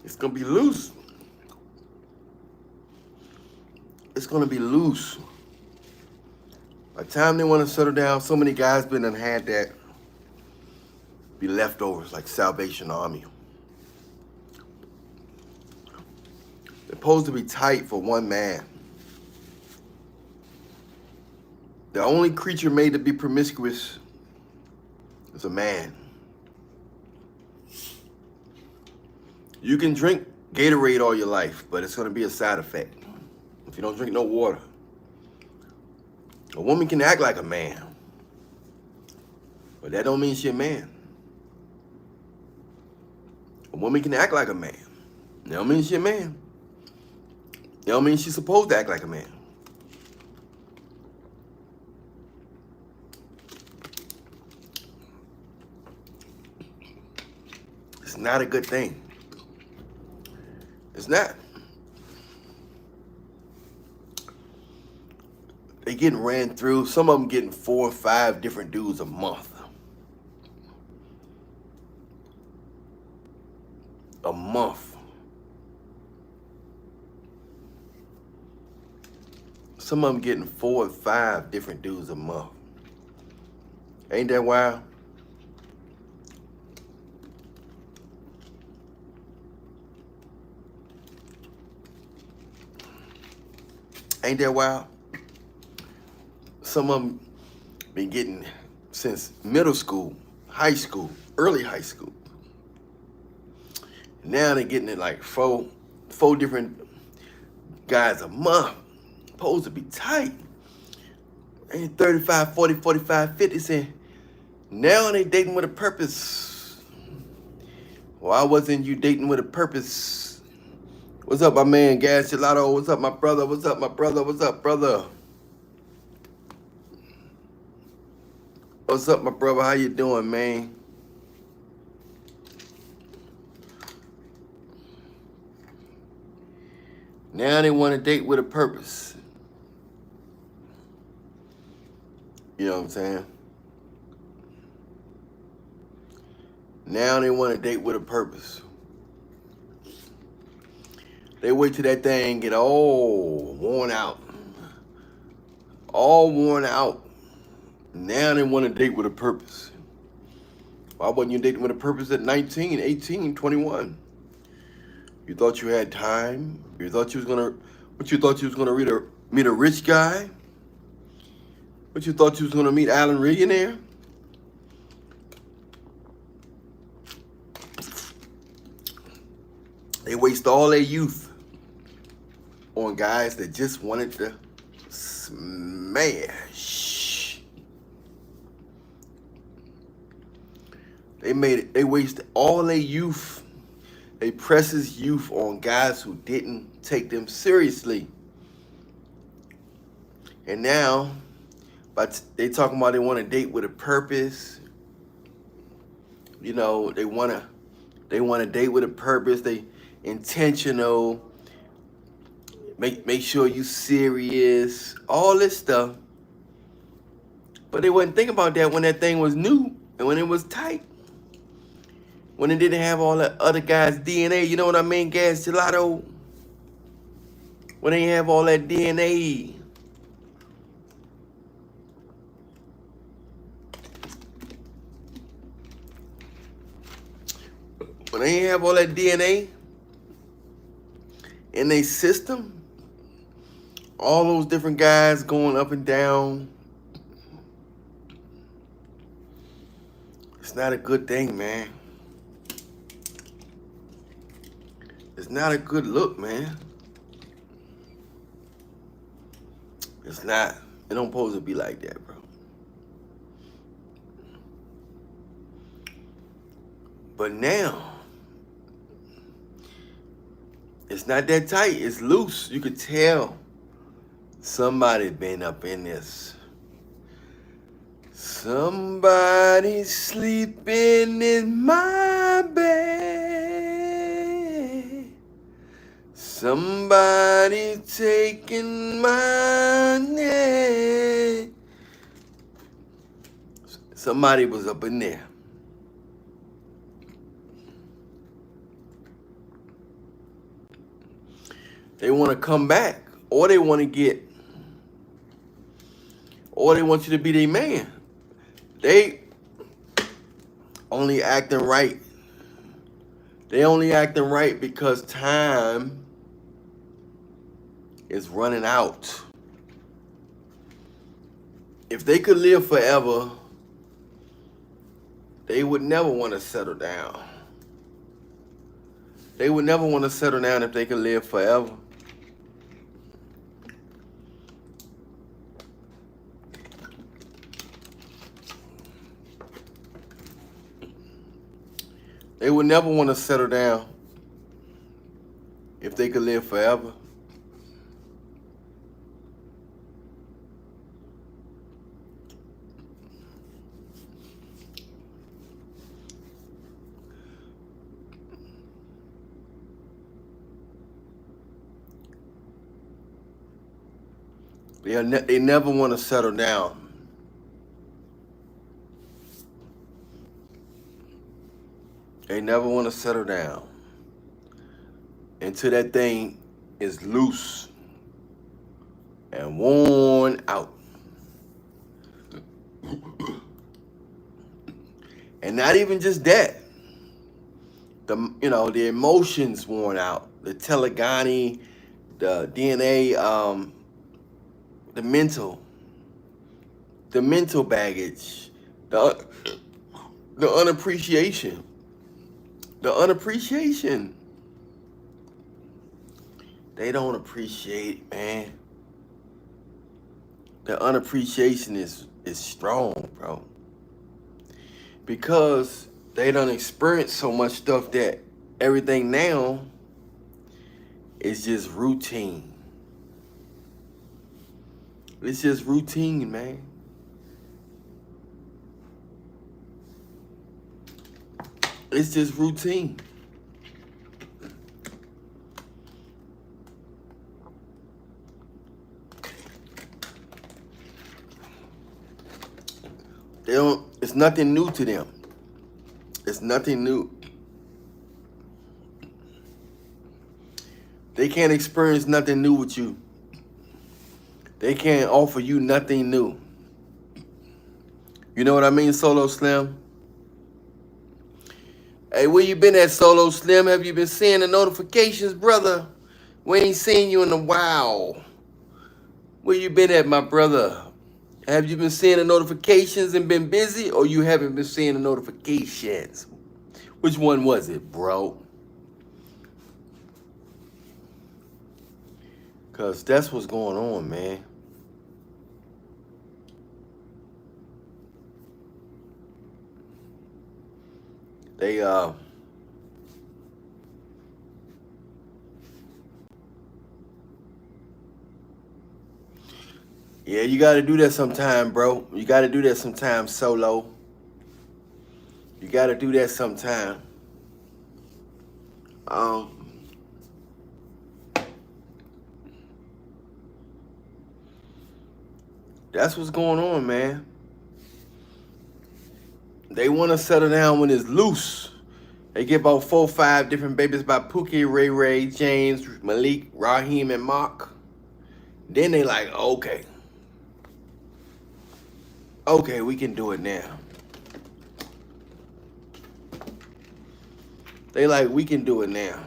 It's gonna be loose. It's gonna be loose. By the time they want to settle down, so many guys been done had that be leftovers like Salvation Army. They're supposed to be tight for one man. The only creature made to be promiscuous is a man. You can drink Gatorade all your life, but it's gonna be a side effect if you don't drink no water. A woman can act like a man, but that don't mean she a man. A woman can act like a man. That don't mean she a man. That don't mean she's supposed to act like a man. It's not a good thing. It's not. They getting ran through. Some of them getting 4 or 5 different dudes a month. A month. Some of them getting 4 or 5 different dudes a month. Ain't that wild? Ain't that wild? Some of them been getting since middle school, high school, early high school. Now they're getting it like four different guys a month. Supposed to be tight. Ain't 35, 40, 45, 50 saying, now they dating with a purpose. Why wasn't you dating with a purpose? What's up, my man, Gas Gelato? What's up, my brother? What's up, my brother? What's up, brother? What's up, my brother? How you doing, man? Now they want to date with a purpose. You know what I'm saying? Now they want to date with a purpose. They wait till that thing get all worn out. All worn out. Now they want to date with a purpose. Why wasn't you dating with a purpose at 19, 18, 21? You thought you had time? You thought you was gonna meet a rich guy? What you thought you was gonna meet Alan Millionaire? They waste all their youth on guys that just wanted to smash. They wasted all their youth, they precious youth on guys who didn't take them seriously. And now, but they talking about they want to date with a purpose. You know, they want to date with a purpose. They intentional. Make sure you serious. All this stuff. But they wasn't thinking about that when that thing was new and when it was tight. When it didn't have all the other guys' DNA. You know what I mean, Gas Gelato? When they didn't have all that DNA. When they didn't have all that DNA in their system, all those different guys going up and down. It's not a good thing, man. It's not a good look, man. It's not. It don't supposed to be like that, bro. But now, it's not that tight. It's loose. You could tell somebody been up in this. Somebody sleeping in my bed. Somebody taking my name. Somebody was up in there. They want to come back, or they want to get, or they want you to be their man. They only acting right. They only acting right because time is running out. If they could live forever, they would never want to settle down. They would never want to settle down if they could live forever. They would never want to settle down if they could live forever. They never want to settle down. They never want to settle down until that thing is loose and worn out. And not even just that. The emotions worn out. The telegony, the DNA, the mental baggage, the unappreciation. The unappreciation. They don't appreciate, man. The unappreciation is strong, bro. Because they done experienced so much stuff that everything now is just routine. It's just routine, man. It's just routine. It's nothing new to them. It's nothing new. They can't experience nothing new with you. They can't offer you nothing new. You know what I mean, Solo Slim? Hey, where you been at, Solo Slim? Have you been seeing the notifications, brother? We ain't seen you in a while. Where you been at, my brother? Have you been seeing the notifications and been busy, or you haven't been seeing the notifications? Which one was it, bro? Because that's what's going on, man. They, yeah, you got to do that sometime, bro. You got to do that sometime, Solo. You got to do that sometime. That's what's going on, man. They want to settle down when it's loose. They get about 4 or 5 different babies by Pookie, Ray Ray, James, Malik, Raheem, and Mark. Then they like, okay, we can do it now. They like, we can do it now.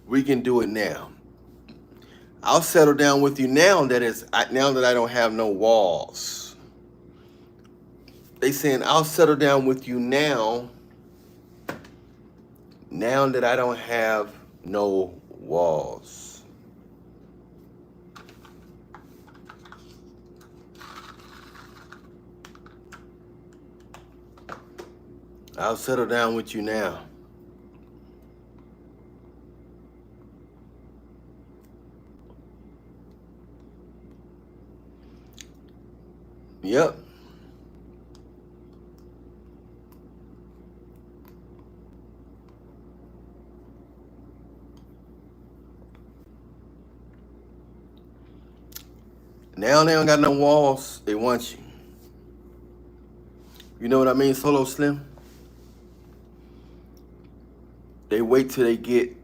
We can do it now. I'll settle down with you now that I don't have no walls. They saying I'll settle down with you now that I don't have no walls. I'll settle down with you now. Yep. Now they don't got no walls. They want you. You know what I mean, Solo Slim? They wait till they get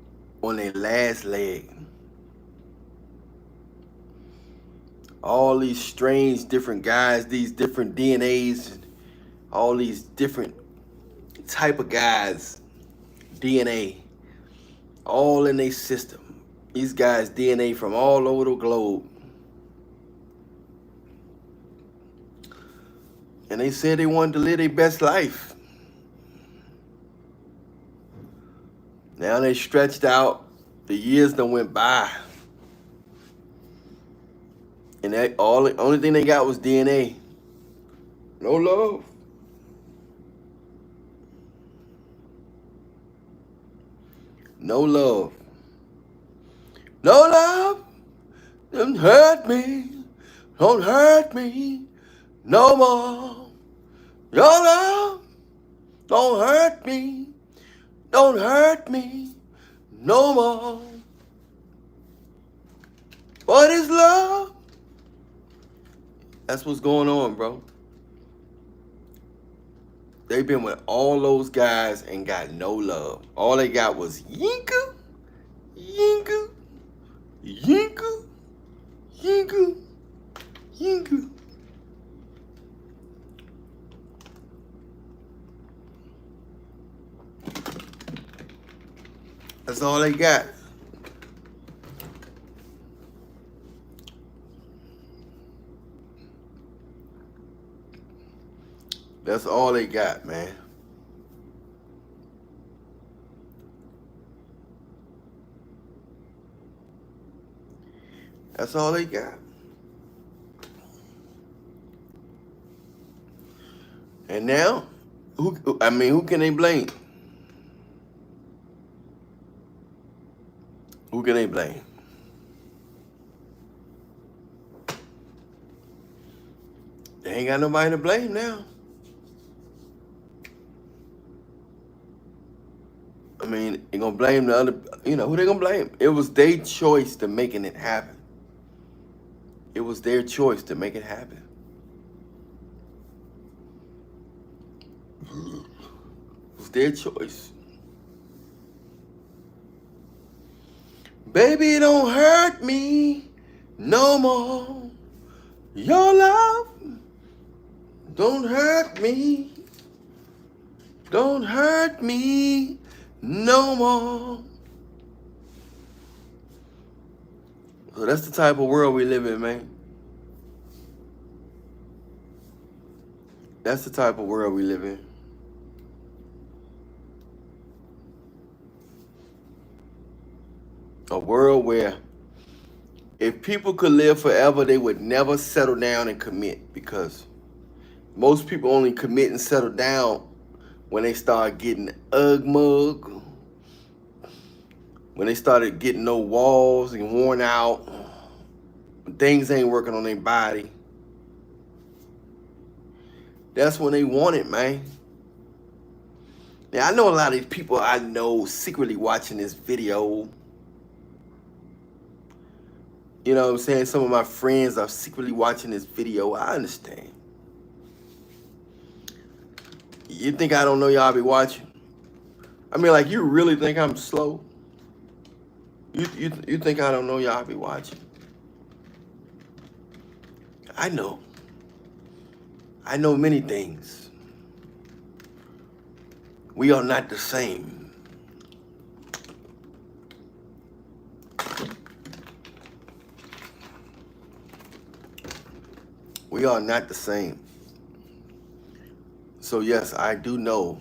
on their last leg. All these strange different guys, these different DNAs, all these different type of guys, DNA, all in their system. These guys DNA from all over the globe. And they said they wanted to live their best life. Now they stretched out. The years done went by. And the only thing they got was DNA. No love. No love. No love. Don't hurt me. Don't hurt me no more. Your love. Don't hurt me. Don't hurt me no more. What is love? That's what's going on, bro. They've been with all those guys and got no love. All they got was yinka, yinka, yinka, yinka, yinka. That's all they got. That's all they got, man. That's all they got. And now, who can they blame? Who can they blame? They ain't got nobody to blame now. I mean, they gonna blame the other, who they gonna blame? It was their choice to making it happen. It was their choice to make it happen. It was their choice. Baby, don't hurt me no more. Your love don't hurt me. Don't hurt me no more. So that's the type of world we live in, man. That's the type of world we live in. A world where if people could live forever, they would never settle down and commit, because most people only commit and settle down when they start getting mug, when they started getting no walls and worn out, when things ain't working on their body. That's when they want it, man. Now, I know a lot of these people I know secretly watching this video. You know what I'm saying? Some of my friends are secretly watching this video. I understand. You think I don't know y'all be watching? I mean, like, you really think I'm slow? You think I don't know y'all be watching? I know. I know many things. We are not the same. We are not the same. So yes, I do know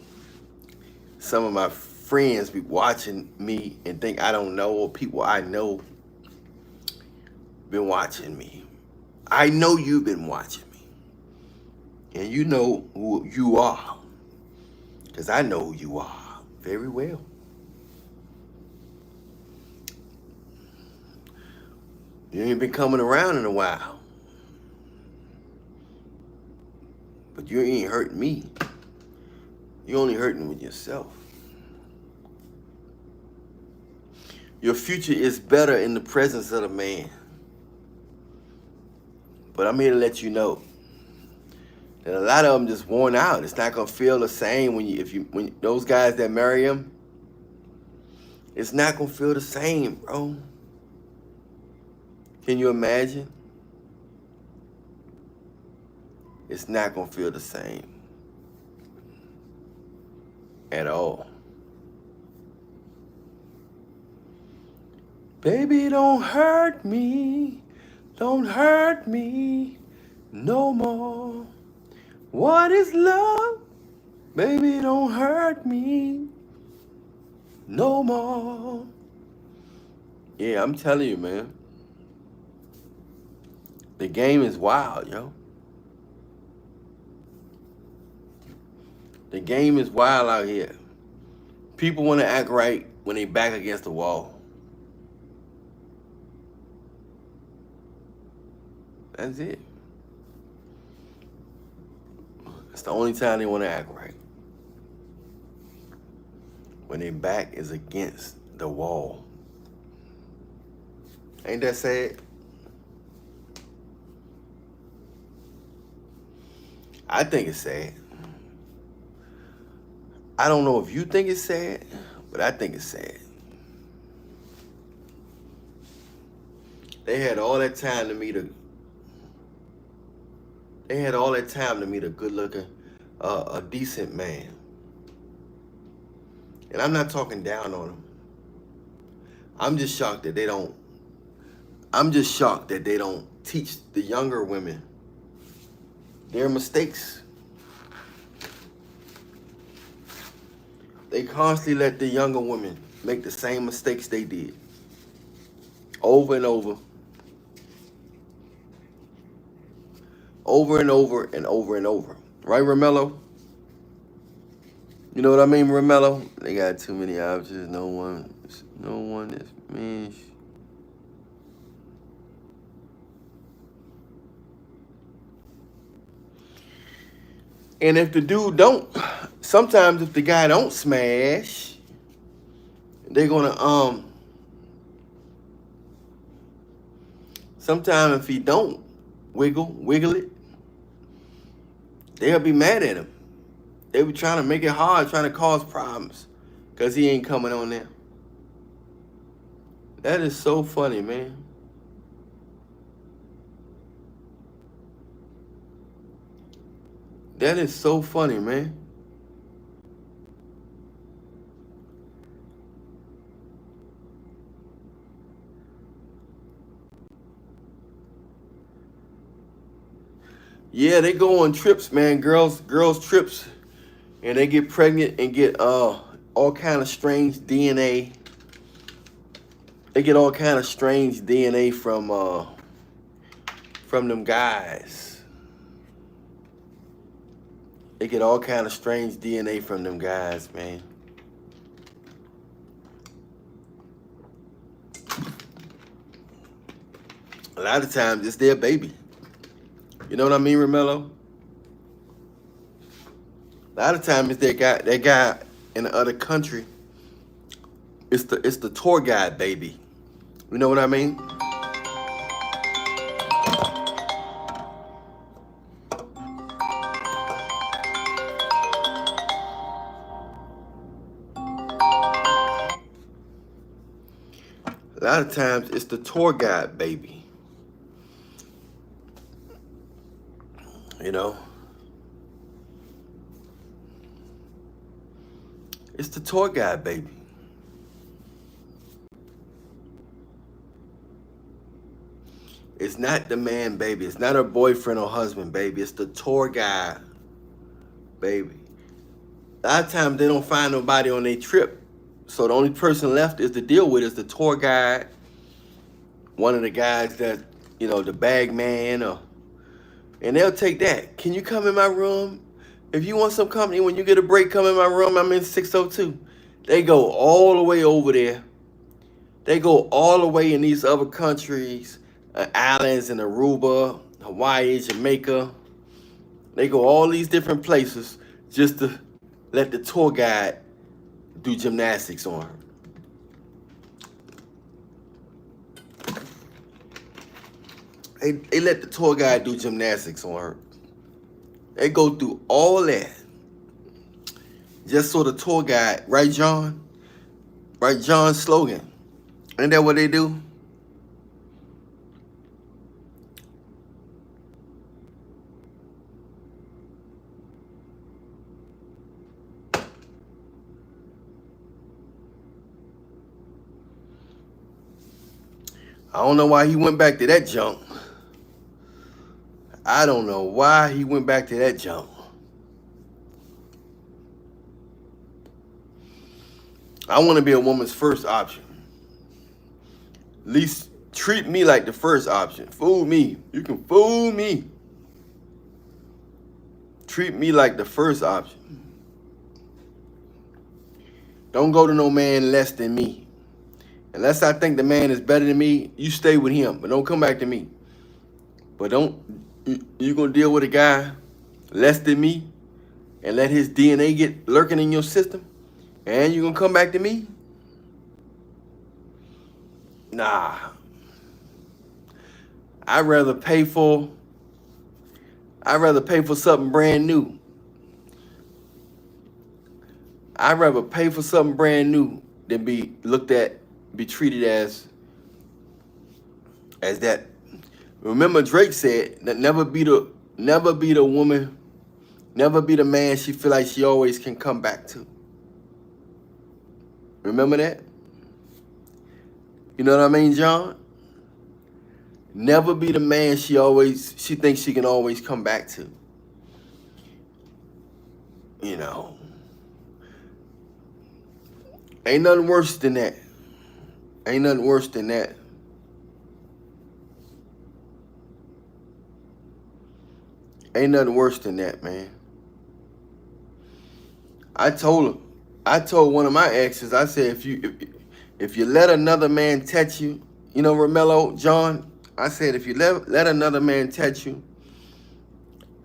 some of my friends be watching me and think I don't know, or people I know been watching me. I know you've been watching me. And you know who you are. Because I know who you are very well. You ain't been coming around in a while. But you ain't hurting me. You're only hurting with yourself. Your future is better in the presence of the man. But I'm here to let you know that a lot of them just worn out. It's not gonna feel the same when those guys that marry him. It's not gonna feel the same, bro. Can you imagine? It's not gonna feel the same at all. Baby, don't hurt me no more. What is love? Baby, don't hurt me no more. Yeah, I'm telling you, man. The game is wild, yo. The game is wild out here. People want to act right when they back against the wall. That's it. It's the only time they want to act right. When their back is against the wall. Ain't that sad? I think it's sad. I don't know if you think it's sad, but I think it's sad. They had all that time to meet a good-looking, a decent man. And I'm not talking down on them. I'm just shocked that they don't teach the younger women their mistakes. They constantly let the younger women make the same mistakes they did. Over and over. Over and over and over and over. Right, Romello? You know what I mean, Romello? They got too many options. No one is me. And if the dude sometimes if the guy don't smash, they're gonna sometimes if he don't wiggle it, they'll be mad at him. They be trying to make it hard, trying to cause problems, because he ain't coming on there. That is so funny, man. That is so funny, man. Yeah, they go on trips, man. Girls trips, and they get pregnant and get all kind of strange DNA. They get all kind of strange DNA from them guys. They get all kind of strange DNA from them guys, man. A lot of times it's their baby. You know what I mean, Romello? A lot of times it's that guy in the other country. It's the tour guide baby. You know what I mean? A lot of times it's the tour guide baby. You know? It's the tour guide baby. It's not the man baby. It's not her boyfriend or husband baby. It's the tour guide baby. A lot of times they don't find nobody on their trip. So the only person left is to deal with is the tour guide. One of the guys that, the bag man, and they'll take that. Can you come in my room? If you want some company, when you get a break, come in my room. I'm in 602. They go all the way over there. They go all the way in these other countries, islands in Aruba, Hawaii, Jamaica. They go all these different places just to let the tour guide do gymnastics on her. They let the tour guide do gymnastics on her. They go through all that just so the tour guide, right, John? Right, John's slogan. Ain't that what they do? I don't know why he went back to that junk. I don't know why he went back to that junk. I want to be a woman's first option. At least treat me like the first option. Fool me. You can fool me. Treat me like the first option. Don't go to no man less than me. Unless I think the man is better than me, you stay with him, but don't come back to me. But you gonna deal with a guy less than me and let his DNA get lurking in your system, and you gonna come back to me? Nah. I'd rather pay for something brand new. I'd rather pay for something brand new than be treated as that. Remember Drake said that never be the woman, never be the man she feel like she always can come back to. Remember that? You know what I mean, John? Never be the man she thinks she can always come back to. You know. Ain't nothing worse than that. Ain't nothing worse than that. Ain't nothing worse than that, man. I told one of my exes, I said, if you let another man touch you, you know, Romello, John, I said, if you let another man touch you,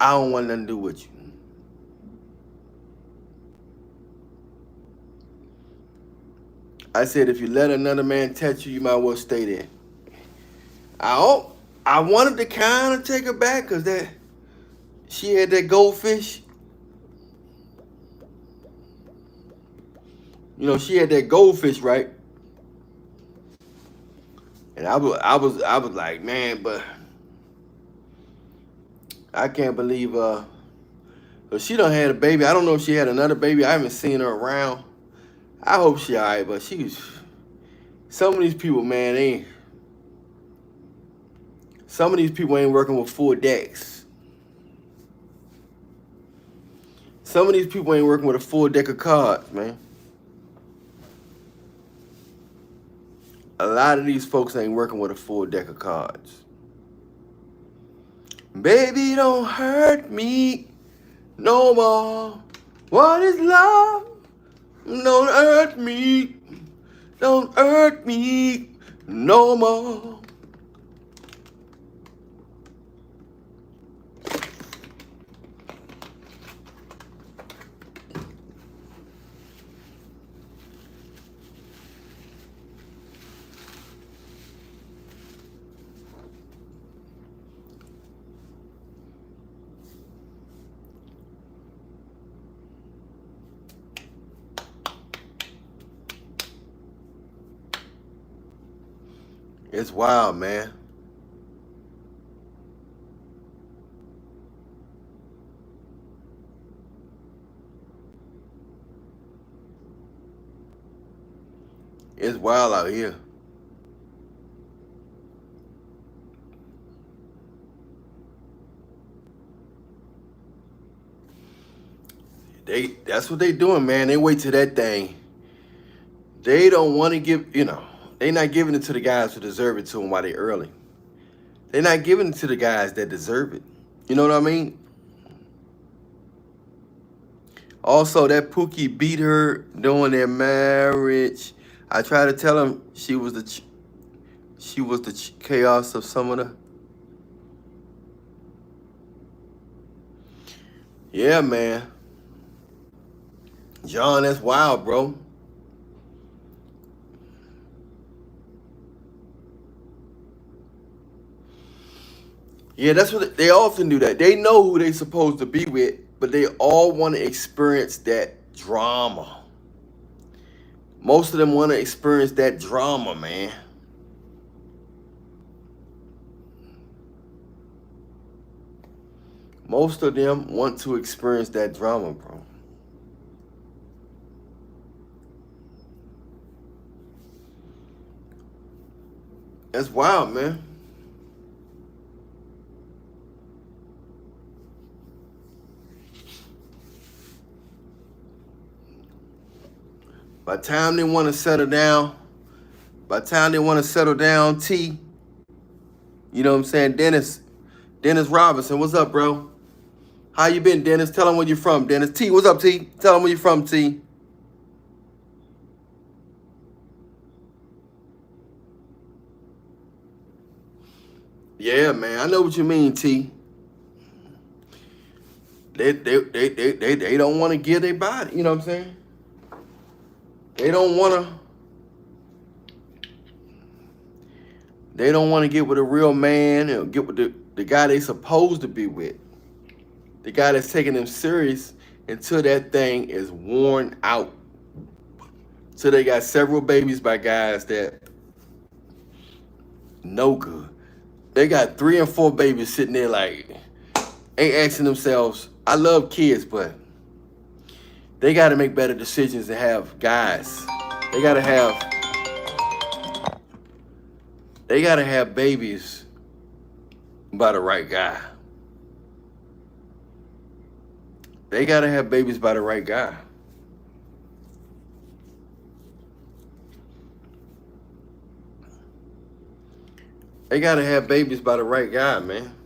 I don't want nothing to do with you. I said, if you let another man touch you, you might well stay there. I wanted to kind of take her back because she had that goldfish. You know, she had that goldfish, right? And I was like, man, but I can't believe but she done had a baby. I don't know if she had another baby. I haven't seen her around. I hope she all right, but some of these people, man, some of these people ain't working with full decks. Some of these people ain't working with a full deck of cards, man. A lot of these folks ain't working with a full deck of cards. Baby, don't hurt me no more. What is love? Don't hurt me. Don't hurt me no more. It's wild, man. It's wild out here. That's what they doing, man. They wait till that thing. They don't want to give, they not giving it to the guys who deserve it to them while they early. They're not giving it to the guys that deserve it. You know what I mean? Also, that Pookie beat her during their marriage. I tried to tell him she was the chaos of some of the. Yeah, man. John, that's wild, bro. Yeah, that's what they often do. That they know who they supposed to be with, but they all want to experience that drama. Most of them want to experience that drama, man. Most of them want to experience that drama, bro. That's wild, man. By the time they want to settle down, T, you know what I'm saying? Dennis Robinson, what's up, bro? How you been, Dennis? Tell them where you from, Dennis. T, what's up, T? Tell them where you from, T. Yeah, man, I know what you mean, T. They don't want to give their body, you know what I'm saying? They don't want to get with a real man and get with the guy they supposed to be with. The guy that's taking them serious until that thing is worn out. So they got several babies by guys that no good. They got 3 and 4 babies sitting there like ain't asking themselves. I love kids, but they got to make better decisions and have guys. They got to have babies by the right guy. They got to have babies by the right guy. They got to have babies by the right guy, man.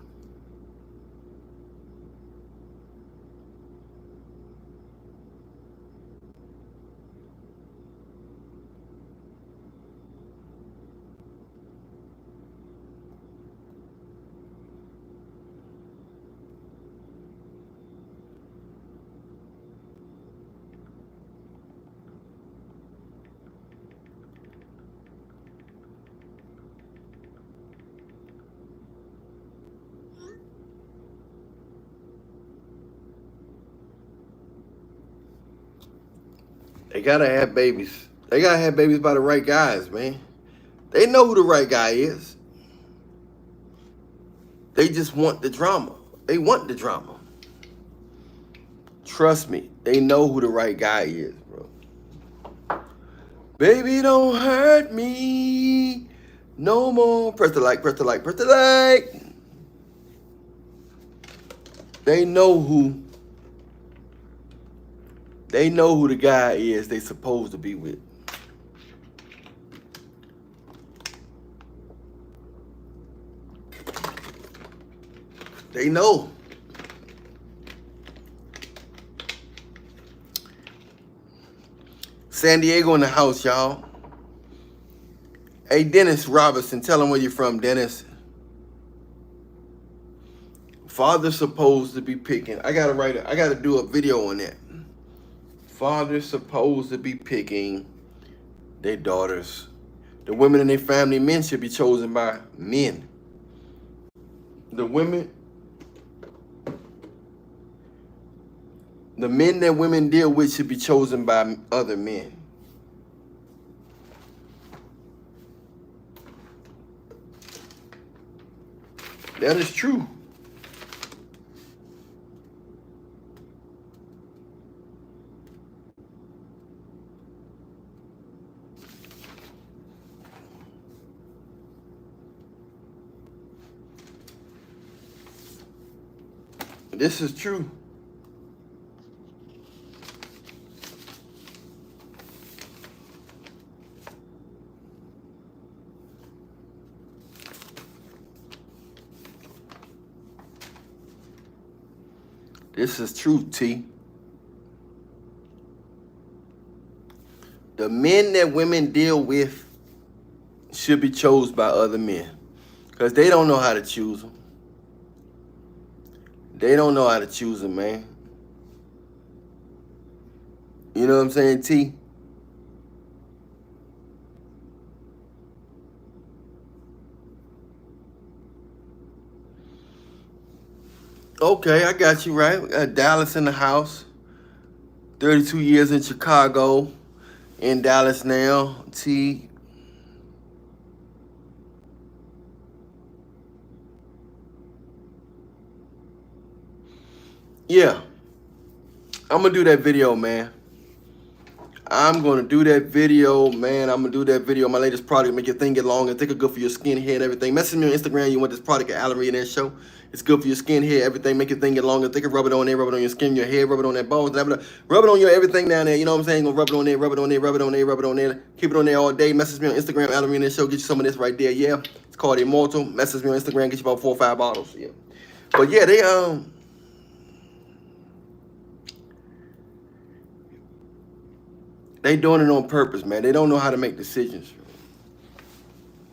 They got to have babies. They got to have babies by the right guys, man. They know who the right guy is. They just want the drama. They want the drama. Trust me, they know who the right guy is, bro. Baby, don't hurt me no more. Press the like, press the like, press the like. They know who the guy is they supposed to be with. They know. San Diego in the house, y'all. Hey, Dennis Robinson, tell him where you're from, Dennis. Father's supposed to be picking. I gotta do a video on that. Father's supposed to be picking their daughters. The women in their family, men should be chosen by men. The men that women deal with should be chosen by other men. That is true. This is true. This is true, T. The men that women deal with should be chosen by other men. Because they don't know how to choose them. They don't know how to choose them, man. You know what I'm saying, T? Okay, I got you right. We got Dallas in the house. 32 years in Chicago. In Dallas now. T. Yeah, I'm gonna do that video, man. I'm gonna do that video, man. I'm gonna do that video. My latest product, make your thing get longer, think it's good for your skin, hair, and everything. Message me on Instagram. You want this product at Alan Reed and Show? It's good for your skin, hair, everything. Make your thing get longer. Think of rub it on there, rub it on your skin, your hair, rub it on that bones, rub it on your everything down there. You know what I'm saying? Gonna rub it on there, rub it on there, rub it on there, rub it on there. Keep it on there all day. Message me on Instagram, Alan Reed and Show. Get you some of this right there. Yeah, it's called Immortal. Message me on Instagram. Get you about 4 or 5 bottles. Yeah, but yeah, they doing it on purpose, man. They don't know how to make decisions.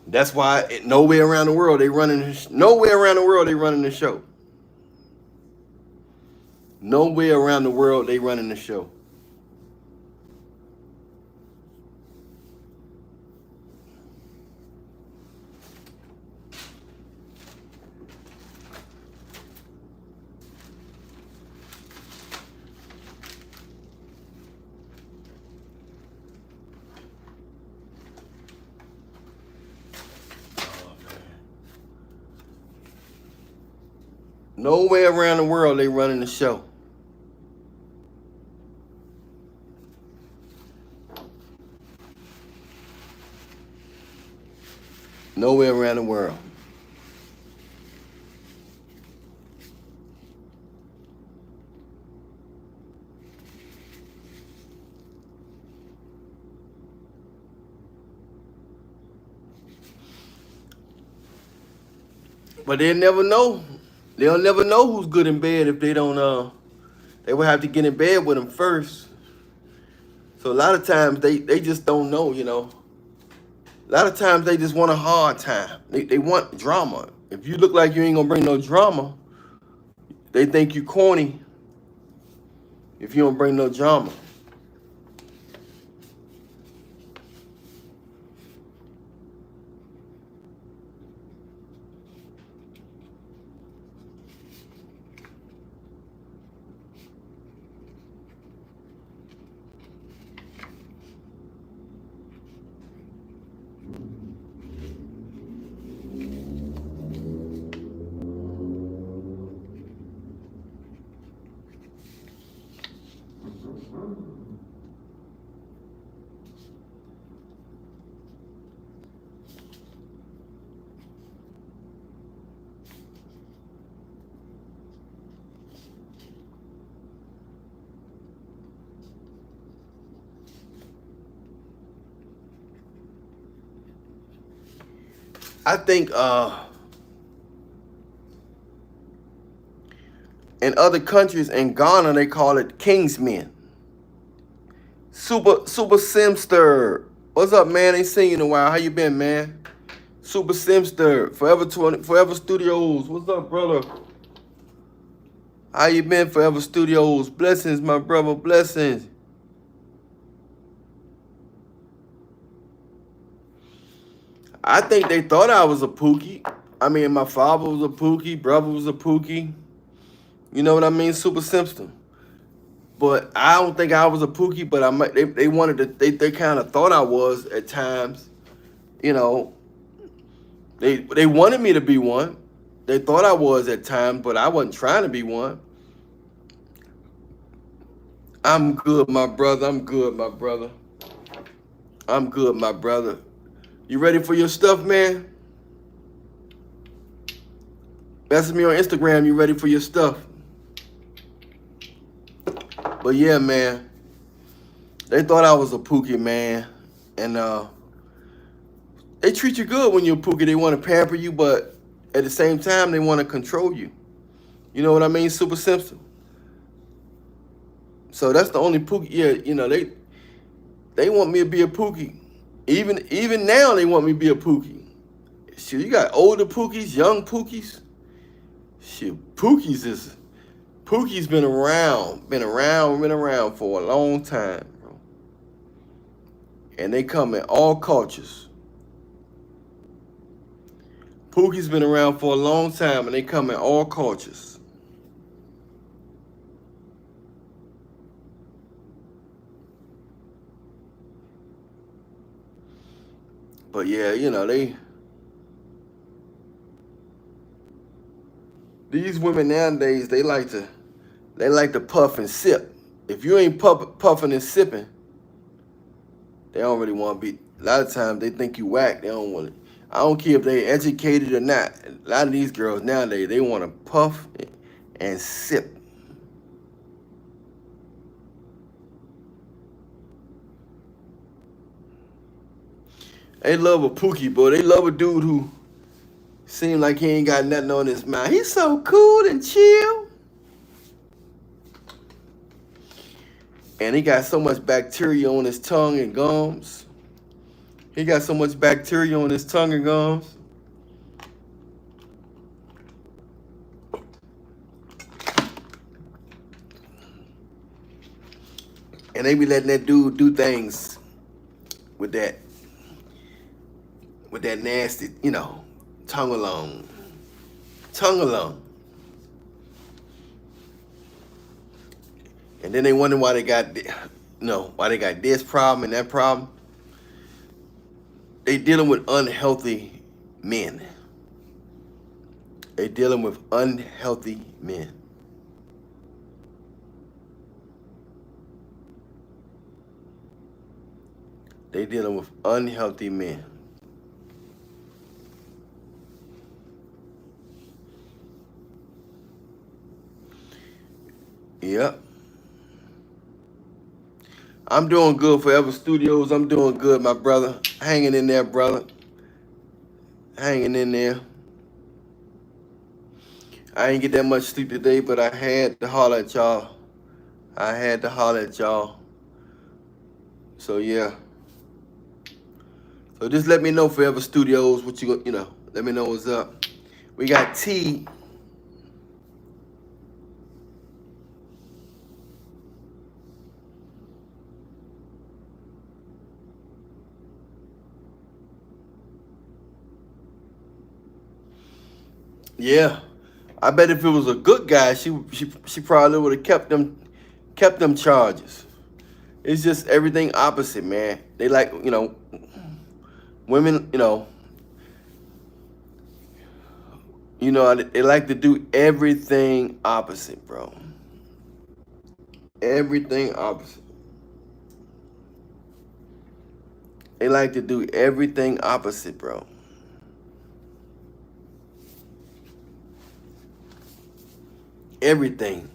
That's why nowhere around the world they running the show. Nowhere around the world they running the show. Nowhere around the world they running the show. Nowhere around the world they running the show. Nowhere around the world. But they'll never know. They'll never know who's good in bed if they don't. They will have to get in bed with them first. So a lot of times they just don't know, you know. A lot of times they just want a hard time. They want drama. If you look like you ain't gonna bring no drama, they think you corny if you don't bring no drama. I think in other countries, in Ghana, they call it Kingsmen. Super Simster. What's up, man? Ain't seen you in a while. How you been, man? Super Simster. Forever Studios. What's up, brother? How you been, Forever Studios? Blessings, my brother. Blessings. I think they thought I was a Pookie. I mean, my father was a Pookie, brother was a Pookie. You know what I mean? Super Simpson. But I don't think I was a Pookie, but they wanted to, they kind of thought I was at times. You know, they wanted me to be one. They thought I was at times, but I wasn't trying to be one. I'm good, my brother. I'm good, my brother. I'm good, my brother. You ready for your stuff, man? Message me on Instagram. You ready for your stuff? But yeah, man. They thought I was a Pookie, man. And they treat you good when you're a Pookie. They want to pamper you, but at the same time, they want to control you. You know what I mean? Super Simpson. So that's the only Pookie. Yeah, you know, they want me to be a Pookie. Even now, they want me to be a Pookie. Shit, you got older Pookies, young Pookies. Shit, Pookie's been around for a long time, bro. And they come in all cultures. Pookie's been around for a long time, and they come in all cultures. But yeah, you know, these women nowadays, they like to puff and sip. If you ain't puffing and sipping, they don't really want to be. A lot of times they think you whack. They don't want it. I don't care if they educated or not. A lot of these girls nowadays, they want to puff and sip. They love a Pookie, boy. They love a dude who seem like he ain't got nothing on his mind. He's so cool and chill. And he got so much bacteria on his tongue and gums. He got so much bacteria on his tongue and gums. And they be letting that dude do things with that nasty, you know, tongue alone. Tongue alone. And then they wonder why they got, why they got this problem and that problem. They dealing with unhealthy men. They dealing with unhealthy men. They dealing with unhealthy men. Yep. I'm doing good, Forever Studios. I'm doing good, my brother. Hanging in there, brother. Hanging in there. I ain't get that much sleep today, but I had to holler at y'all. So yeah. So just let me know, Forever Studios, what you let me know what's up. We got T. Yeah. I bet if it was a good guy, she probably would have kept them charges. It's just everything opposite, man. They like, women, they like to do everything opposite, bro. Everything opposite. They like to do everything opposite, bro. Everything.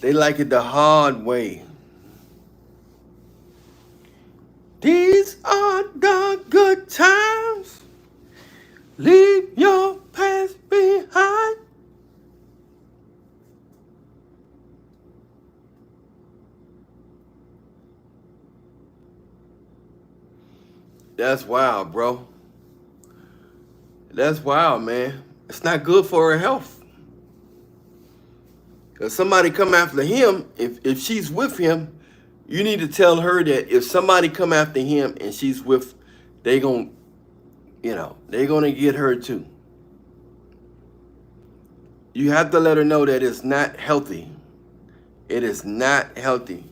They like it the hard way. These are the good times. Leave your past behind. That's wild, bro. That's wild, man. It's not good for her health. Because somebody come after him, if she's with him, you need to tell her that if somebody come after him and she's with, they're going to get her too. You have to let her know that it's not healthy. It is not healthy.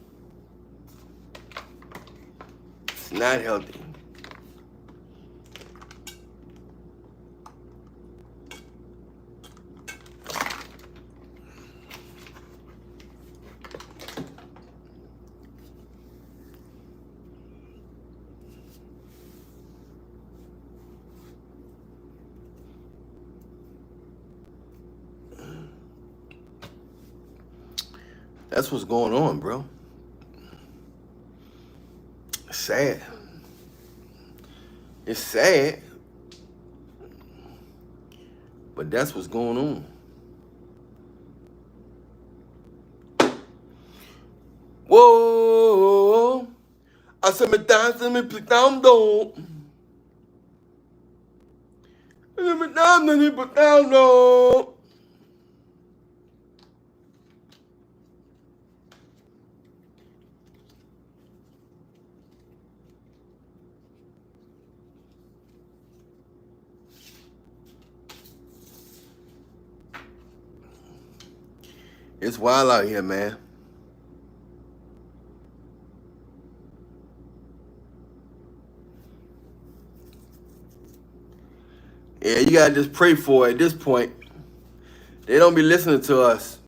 It's not healthy. That's what's going on, bro. It's sad. It's sad. But that's what's going on. Whoa. I said, me dance and me put down though. Me dance and me put down though. It's wild out here, man. Yeah, you gotta just pray for it at this point. They don't be listening to us.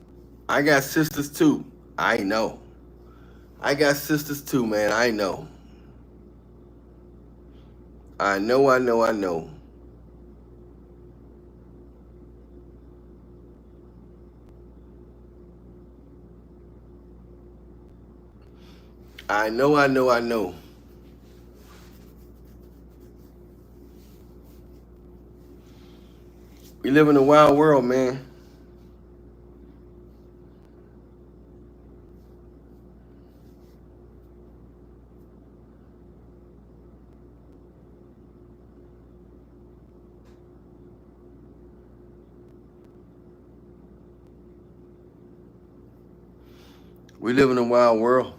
I got sisters too. I know. I got sisters too, man. I know. I know, I know, I know. I know, I know, I know. We live in a wild world, man. We live in a wild world.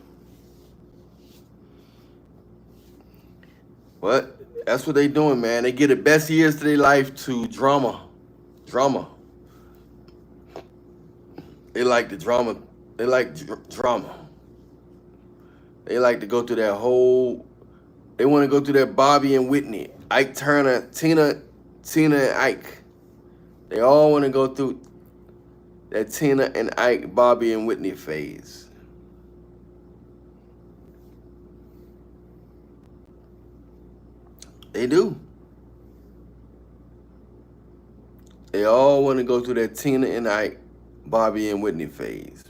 What? That's what they doing, man. They get the best years of their life to drama. Drama. They like the drama. They like drama. They like to go through that whole. They want to go through that Bobby and Whitney, Ike Turner, Tina and Ike. They all want to go through that Tina and Ike, Bobby and Whitney phase. They do. They all want to go through that Tina and Ike, Bobby and Whitney phase.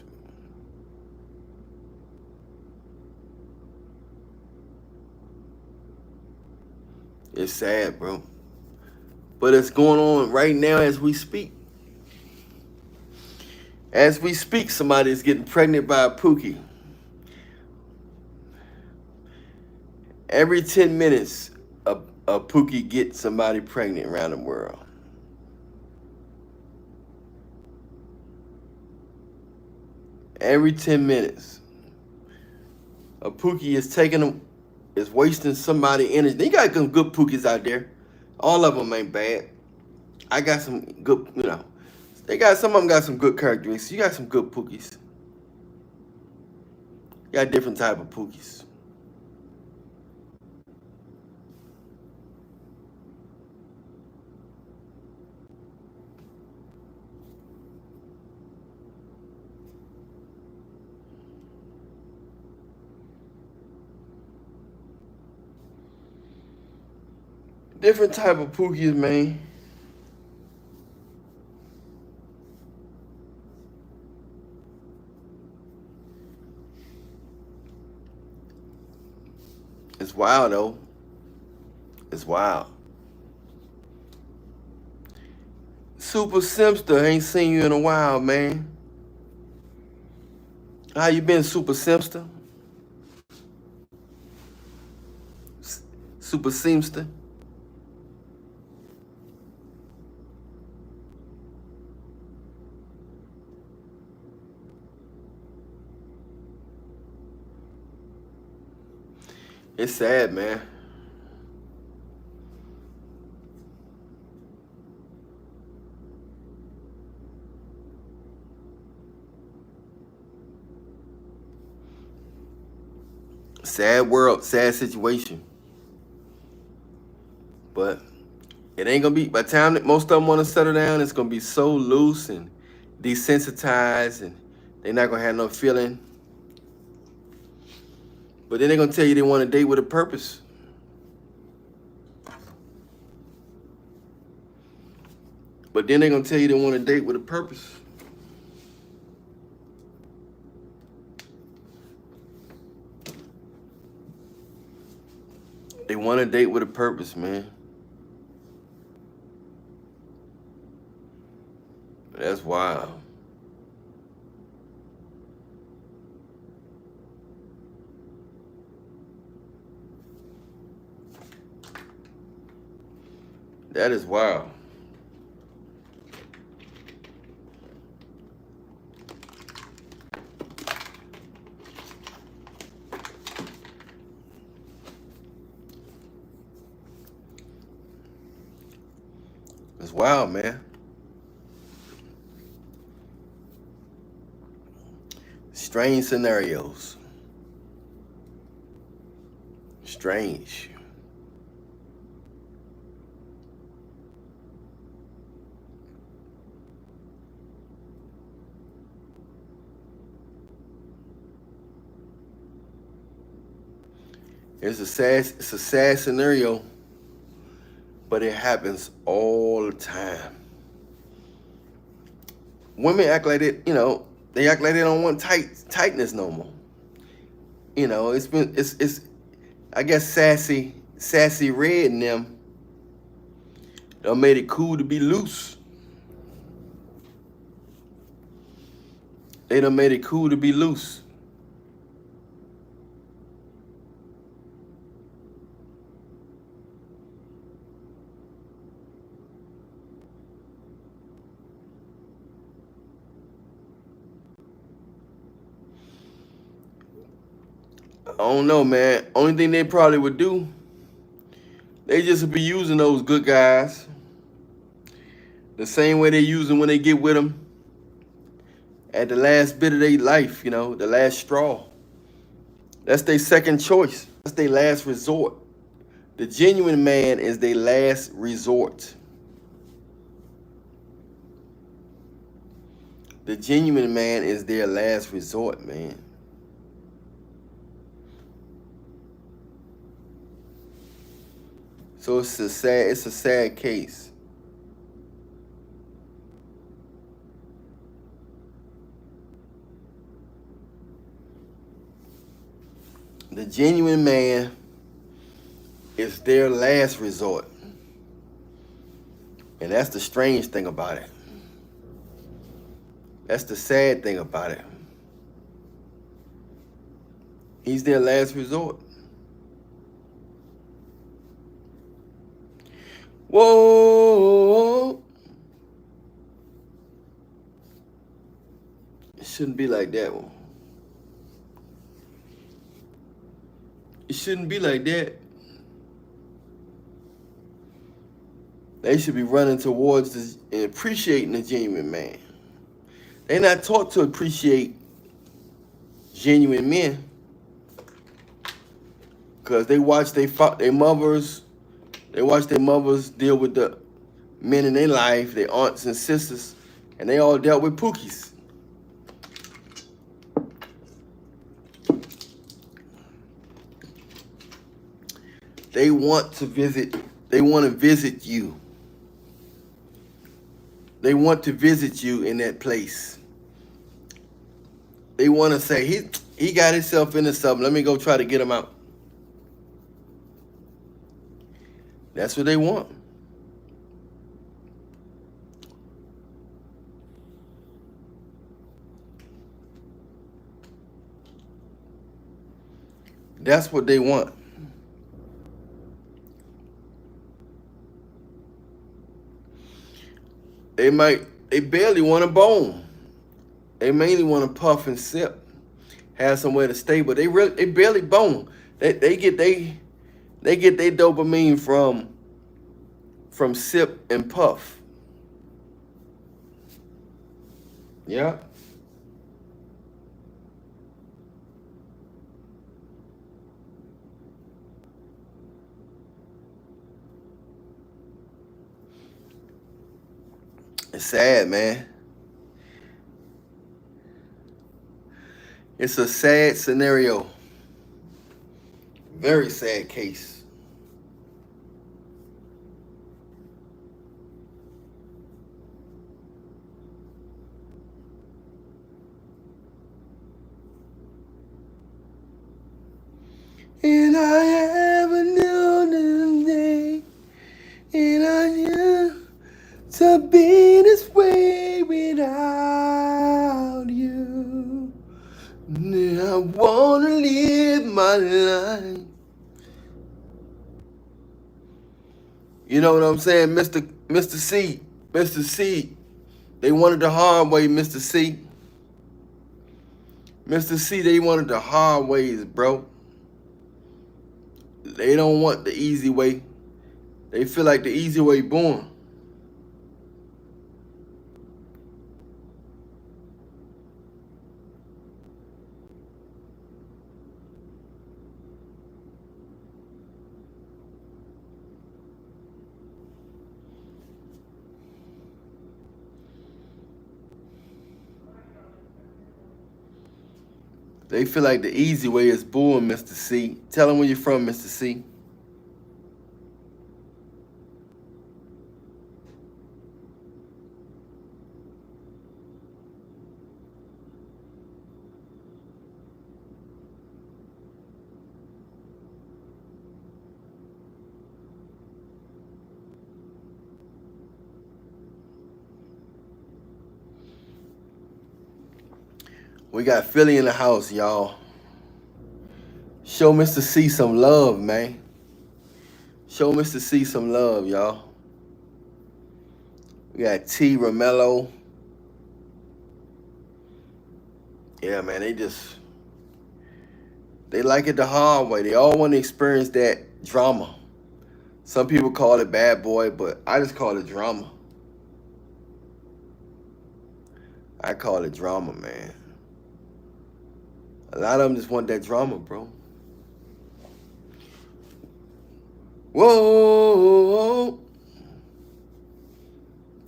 It's sad, bro. But it's going on right now as we speak. As we speak, somebody is getting pregnant by a Pookie. Every 10 minutes, a Pookie gets somebody pregnant around the world. Every 10 minutes, a Pookie is wasting somebody energy. They got some good Pookies out there. All of them ain't bad. I got some good, some of them got some good characteristics. You got some good Pookies. You got different type of Pookies. Different type of Pookies, man. It's wild, though. It's wild. Super Simster, ain't seen you in a while, man. How you been, Super Simster? Super Seamster? It's sad, man. Sad world, sad situation. But it ain't gonna be, by the time that most of them want to settle down, it's gonna be so loose and desensitized, and they're not gonna have no feeling. But then they're gonna tell you they want to date with a purpose. But then they're gonna tell you they want to date with a purpose. They want to date with a purpose, man. That's wild. That is wild. It's wild, man. Strange scenarios. Strange. It's a sad scenario, but it happens all the time. Women act like it, they act like they don't want tightness no more. It's I guess sassy red in them done made it cool to be loose. They done made it cool to be loose. I don't know, man. Only thing they probably would do, they just would be using those good guys the same way they use them when they get with them at the last bit of their life, the last straw. That's their second choice. That's their last resort. The genuine man is their last resort. The genuine man is their last resort, man. So it's a sad case. The genuine man is their last resort. And that's the strange thing about it. That's the sad thing about it. He's their last resort. Whoa. It shouldn't be like that. It shouldn't be like that. They should be running towards this and appreciating the genuine man. They're not taught to appreciate genuine men because they watch their mothers. They watch their mothers deal with the men in their life, their aunts and sisters, and they all dealt with pookies. They want to visit you. They want to visit you in that place. They want to say, he got himself into something. Let me go try to get him out. That's what they want. That's what they want. They barely want a bone. They mainly want to puff and sip, have somewhere to stay, but they barely bone. They get their dopamine from sip and puff. Yeah. It's sad, man. It's a sad scenario. Very sad case. And I ever knew the day, and I knew to be this way without you. And I wanna live my life. You know what I'm saying, Mr. C, Mr. C. They wanted the hard way, Mr. C. Mr. C, they wanted the hard ways, bro. They don't want the easy way. They feel like the easy way born. They feel like the easy way is booing Mr. C. Tell them where you're from, Mr. C. We got Philly in the house, y'all. Show Mr. C some love, man. Show Mr. C some love, y'all. We got T. Romello. Yeah, man, they like it the hard way. They all want to experience that drama. Some people call it bad boy, but I just call it drama. I call it drama, man. A lot of them just want that drama, bro. Whoa.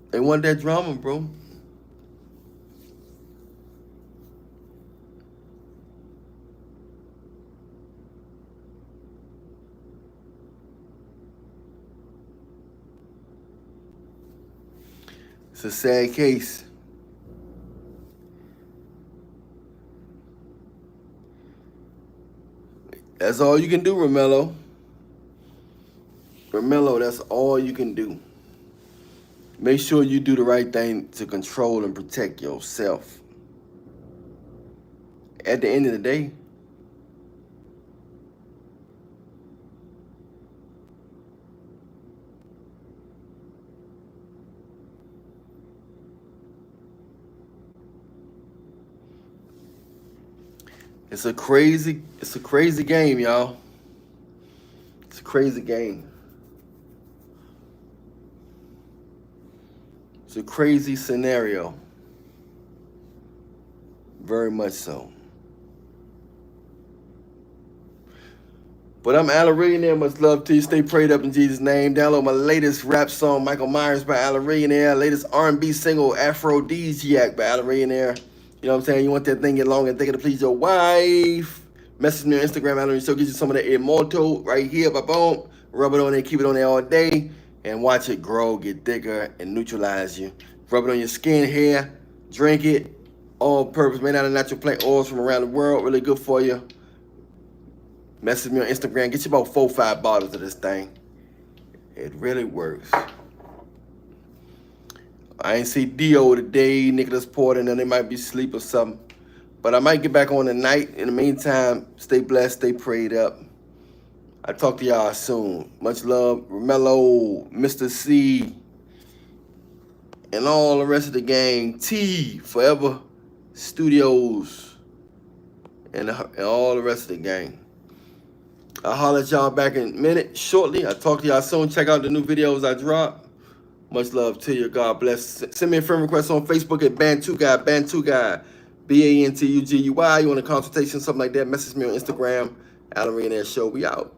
They want that drama, bro. It's a sad case. That's all you can do, Romello. Romello, that's all you can do. Make sure you do the right thing to control and protect yourself. At the end of the day, it's a crazy game, y'all. It's a crazy game. It's a crazy scenario. Very much so. But I'm Allillionaire. Much love to you. Stay prayed up in Jesus' name. Download my latest rap song, Michael Myers by Allillionaire. Latest R&B single, Aphrodisiac by Allillionaire. You know what I'm saying? You want that thing get long and thinking to please your wife. Message me on Instagram, Allillionaire. So get you some of that Immortal right here. Boom. Rub it on there. Keep it on there all day. And watch it grow, get thicker, and neutralize you. Rub it on your skin, hair. Drink it. All purpose. Made out of natural plant oils from around the world. Really good for you. Message me on Instagram. Get you about 4 or 5 bottles of this thing. It really works. I ain't see Dio today, Nicholas Porter, and then they might be asleep or something. But I might get back on tonight. In the meantime, stay blessed, stay prayed up. I'll talk to y'all soon. Much love. Romello, Mr. C, and all the rest of the gang. T, Forever Studios, and all the rest of the gang. I'll holler at y'all back in a minute, shortly. I'll talk to y'all soon. Check out the new videos I drop. Much love to you. God bless. Send me a friend request on Facebook at Bantu Guy, BANTUGUY. You want a consultation, something like that, message me on Instagram. Allillionaire Show. We out.